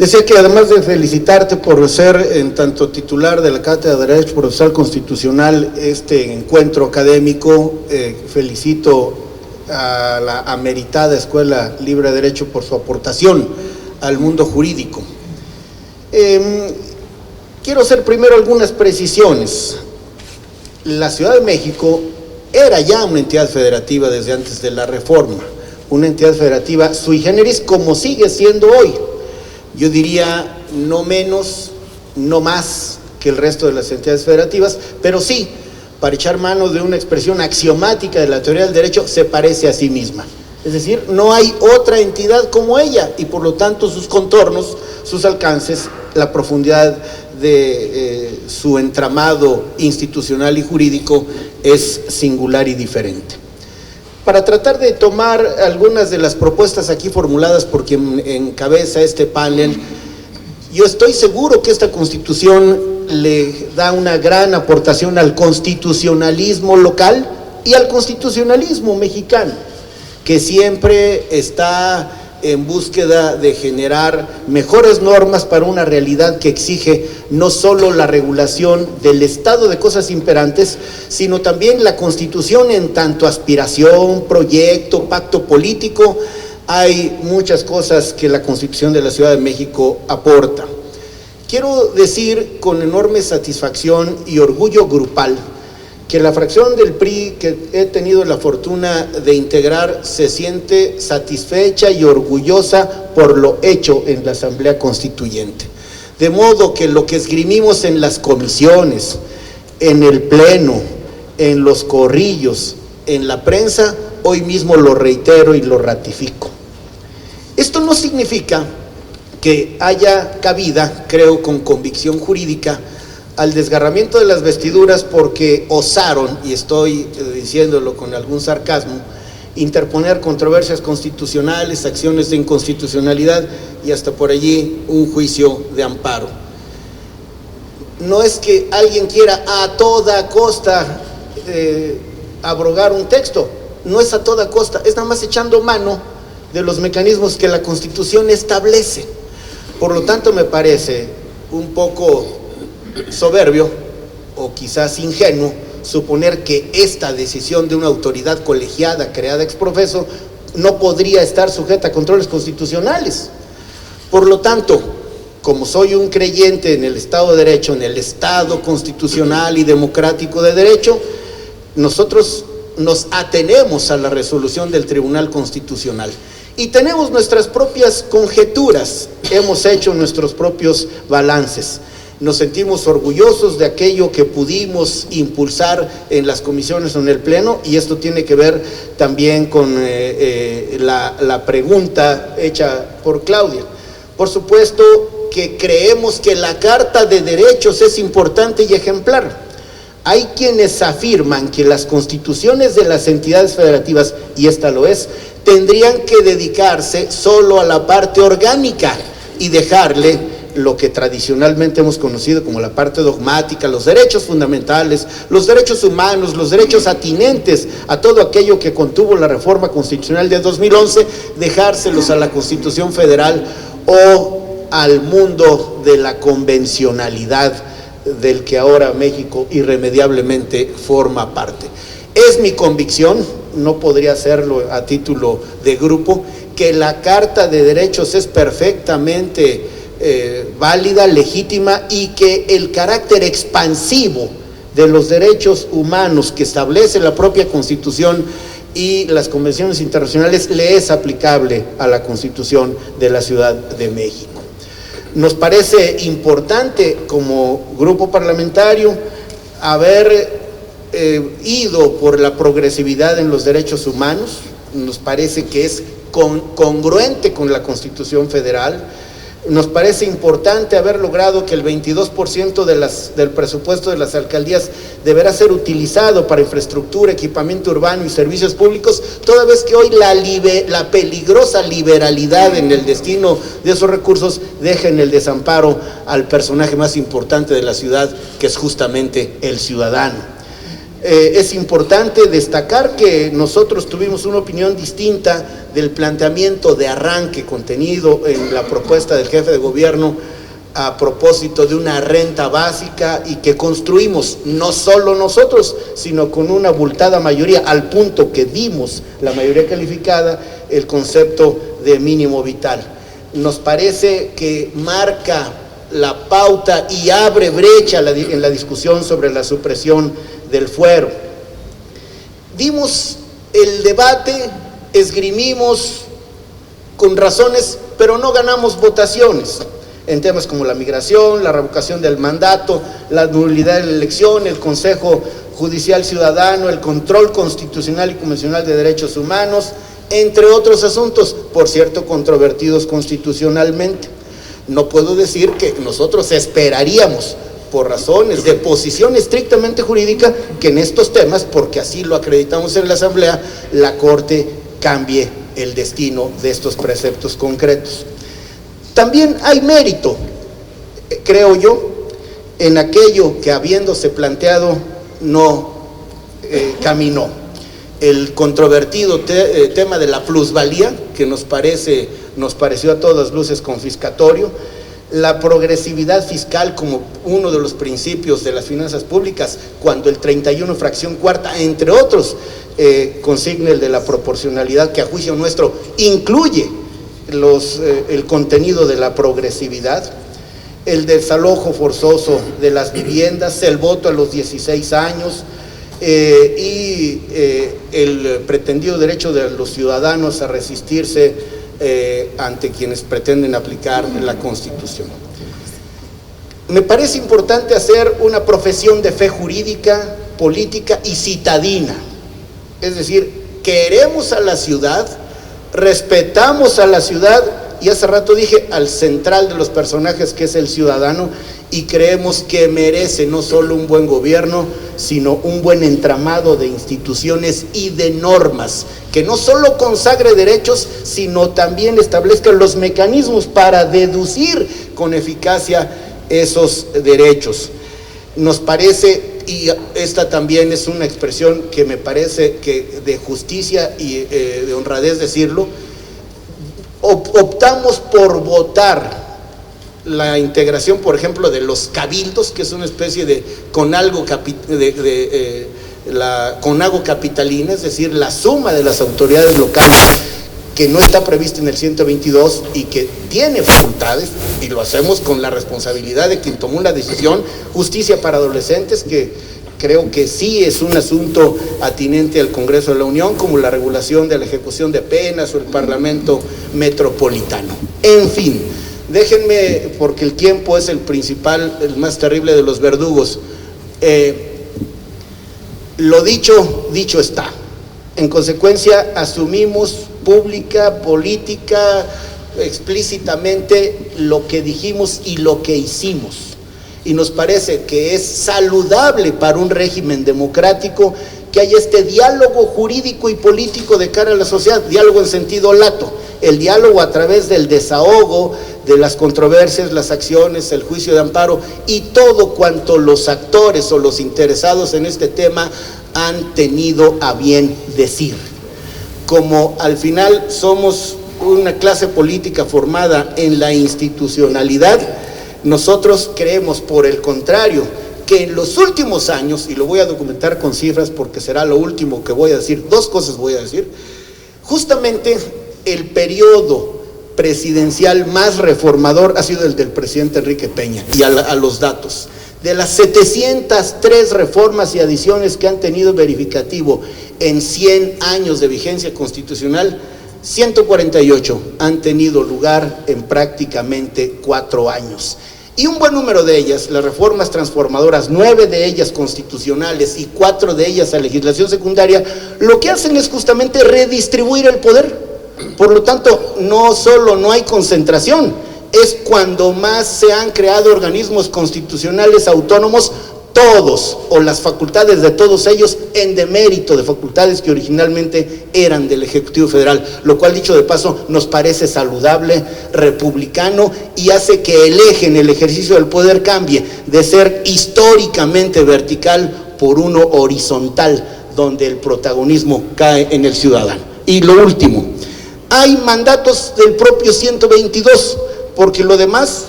Decía que además de felicitarte por ser en tanto titular de la Cátedra de Derecho Procesal Constitucional este encuentro académico, felicito a la ameritada Escuela Libre de Derecho por su aportación al mundo jurídico. Quiero hacer primero algunas precisiones. La Ciudad de México era ya una entidad federativa desde antes de la reforma, una entidad federativa sui generis como sigue siendo hoy. Yo diría no menos, no más que el resto de las entidades federativas, pero sí, para echar mano de una expresión axiomática de la teoría del derecho, se parece a sí misma. Es decir, no hay otra entidad como ella y por lo tanto sus contornos, sus alcances, la profundidad de su entramado institucional y jurídico es singular y diferente. Para tratar de tomar algunas de las propuestas aquí formuladas por quien encabeza este panel, yo estoy seguro que esta Constitución le da una gran aportación al constitucionalismo local y al constitucionalismo mexicano, que siempre está en búsqueda de generar mejores normas para una realidad que exige no solo la regulación del estado de cosas imperantes, sino también la Constitución en tanto aspiración, proyecto, pacto político. Hay muchas cosas que la Constitución de la Ciudad de México aporta. Quiero decir con enorme satisfacción y orgullo grupal que la fracción del PRI que he tenido la fortuna de integrar se siente satisfecha y orgullosa por lo hecho en la Asamblea Constituyente. De modo que lo que esgrimimos en las comisiones, en el pleno, en los corrillos, en la prensa, hoy mismo lo reitero y lo ratifico. Esto no significa que haya cabida, creo con convicción jurídica, al desgarramiento de las vestiduras porque osaron, y estoy diciéndolo con algún sarcasmo, interponer controversias constitucionales, acciones de inconstitucionalidad y hasta por allí un juicio de amparo. No es que alguien quiera a toda costa abrogar un texto, no es a toda costa, es nada más echando mano de los mecanismos que la Constitución establece. Por lo tanto, me parece un poco soberbio o quizás ingenuo suponer que esta decisión de una autoridad colegiada creada ex profeso no podría estar sujeta a controles constitucionales. Por lo tanto, como soy un creyente en el Estado de Derecho, en el Estado constitucional y democrático de derecho, nosotros nos atenemos a la resolución del Tribunal Constitucional y tenemos nuestras propias conjeturas, hemos hecho nuestros propios balances. Nos sentimos orgullosos de aquello que pudimos impulsar en las comisiones o en el pleno, y esto tiene que ver también con la pregunta hecha por Claudia. Por supuesto que creemos que la Carta de Derechos es importante y ejemplar. Hay quienes afirman que las constituciones de las entidades federativas, y esta lo es, tendrían que dedicarse solo a la parte orgánica y dejarle lo que tradicionalmente hemos conocido como la parte dogmática, los derechos fundamentales, los derechos humanos, los derechos atinentes a todo aquello que contuvo la reforma constitucional de 2011, dejárselos a la Constitución Federal o al mundo de la convencionalidad del que ahora México irremediablemente forma parte. Es mi convicción, no podría hacerlo a título de grupo, que la Carta de Derechos es perfectamente válida, legítima, y que el carácter expansivo de los derechos humanos que establece la propia Constitución y las convenciones internacionales le es aplicable a la Constitución de la Ciudad de México. Nos parece importante como grupo parlamentario haber ido por la progresividad en los derechos humanos. Nos parece que es congruente con la Constitución Federal. Nos parece importante haber logrado que el 22% del presupuesto de las alcaldías deberá ser utilizado para infraestructura, equipamiento urbano y servicios públicos, toda vez que hoy la peligrosa liberalidad en el destino de esos recursos deja en el desamparo al personaje más importante de la ciudad, que es justamente el ciudadano. Es importante destacar que nosotros tuvimos una opinión distinta del planteamiento de arranque contenido en la propuesta del jefe de gobierno a propósito de una renta básica, y que construimos no solo nosotros, sino con una abultada mayoría, al punto que dimos la mayoría calificada, el concepto de mínimo vital. Nos parece que marca la pauta y abre brecha en la discusión sobre la supresión del fuero. Dimos el debate, esgrimimos con razones, pero no ganamos votaciones en temas como la migración, la revocación del mandato, la nulidad de la elección, el Consejo Judicial Ciudadano, el control constitucional y convencional de derechos humanos, entre otros asuntos, por cierto, controvertidos constitucionalmente. No puedo decir que nosotros esperaríamos, por razones de posición estrictamente jurídica, que en estos temas, porque así lo acreditamos en la Asamblea, la Corte cambie el destino de estos preceptos concretos. También hay mérito, creo yo, en aquello que, habiéndose planteado, no caminó. El controvertido tema de la plusvalía, que nos pareció a todas luces confiscatorio, la progresividad fiscal como uno de los principios de las finanzas públicas, cuando el 31 fracción cuarta, entre otros, consigna el de la proporcionalidad, que a juicio nuestro incluye el contenido de la progresividad, el desalojo forzoso de las viviendas, el voto a los 16 años, y el pretendido derecho de los ciudadanos a resistirse ante quienes pretenden aplicar la Constitución. Me parece importante hacer una profesión de fe jurídica, política y citadina, es decir, queremos a la ciudad, respetamos a la ciudad, y hace rato dije al central de los personajes, que es el ciudadano, y creemos que merece no solo un buen gobierno, sino un buen entramado de instituciones y de normas, que no solo consagre derechos, sino también establezca los mecanismos para deducir con eficacia esos derechos. Nos parece, y esta también es una expresión que me parece que de justicia y de honradez decirlo, optamos por votar la integración, por ejemplo, de los cabildos, que es una especie de conago capitalina, es decir, la suma de las autoridades locales, que no está prevista en el 122 y que tiene facultades, y lo hacemos con la responsabilidad de quien tomó la decisión. Justicia para adolescentes, que creo que sí es un asunto atinente al Congreso de la Unión, como la regulación de la ejecución de penas o el Parlamento Metropolitano. En fin, déjenme, porque el tiempo es el principal, el más terrible de los verdugos. Lo dicho está. En consecuencia, asumimos pública, política, explícitamente lo que dijimos y lo que hicimos. Y nos parece que es saludable para un régimen democrático que haya este diálogo jurídico y político de cara a la sociedad, diálogo en sentido lato, el diálogo a través del desahogo de las controversias, las acciones, el juicio de amparo y todo cuanto los actores o los interesados en este tema han tenido a bien decir. Como al final somos una clase política formada en la institucionalidad, nosotros creemos, por el contrario, que en los últimos años, y lo voy a documentar con cifras porque será lo último que voy a decir, dos cosas voy a decir, justamente el periodo presidencial más reformador ha sido el del presidente Enrique Peña. Y a los datos, de las 703 reformas y adiciones que han tenido verificativo en 100 años de vigencia constitucional, 148 han tenido lugar en prácticamente 4 años. Y un buen número de ellas, las reformas transformadoras, 9 de ellas constitucionales y 4 de ellas a legislación secundaria, lo que hacen es justamente redistribuir el poder. Por lo tanto, no solo no hay concentración, es cuando más se han creado organismos constitucionales autónomos, todos o las facultades de todos ellos en demérito de facultades que originalmente eran del Ejecutivo Federal, lo cual, dicho de paso, nos parece saludable, republicano, y hace que el eje en el ejercicio del poder cambie de ser históricamente vertical por uno horizontal, donde el protagonismo cae en el ciudadano. Y lo último, hay mandatos del propio 122, porque lo demás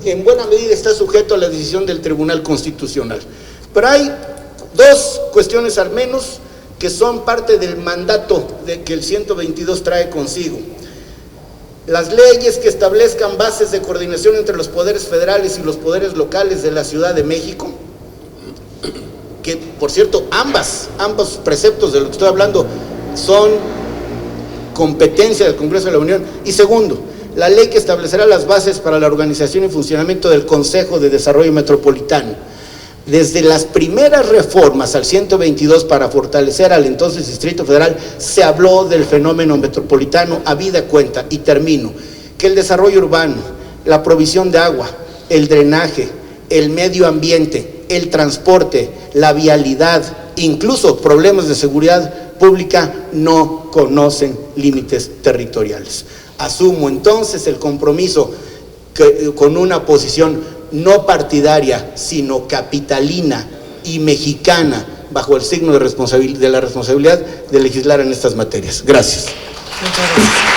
en buena medida está sujeto a la decisión del Tribunal Constitucional. Pero hay dos cuestiones al menos que son parte del mandato que el 122 trae consigo. Las leyes que establezcan bases de coordinación entre los poderes federales y los poderes locales de la Ciudad de México, que por cierto ambos preceptos de lo que estoy hablando son competencia del Congreso de la Unión. Y segundo, la ley que establecerá las bases para la organización y funcionamiento del Consejo de Desarrollo Metropolitano. Desde las primeras reformas al 122 para fortalecer al entonces Distrito Federal, se habló del fenómeno metropolitano, habida cuenta, y termino, que el desarrollo urbano, la provisión de agua, el drenaje, el medio ambiente, el transporte, la vialidad, incluso problemas de seguridad pública, no conocen límites territoriales. Asumo entonces el compromiso con una posición no partidaria, sino capitalina y mexicana, bajo el signo de la responsabilidad de legislar en estas materias. Gracias. Muchas gracias.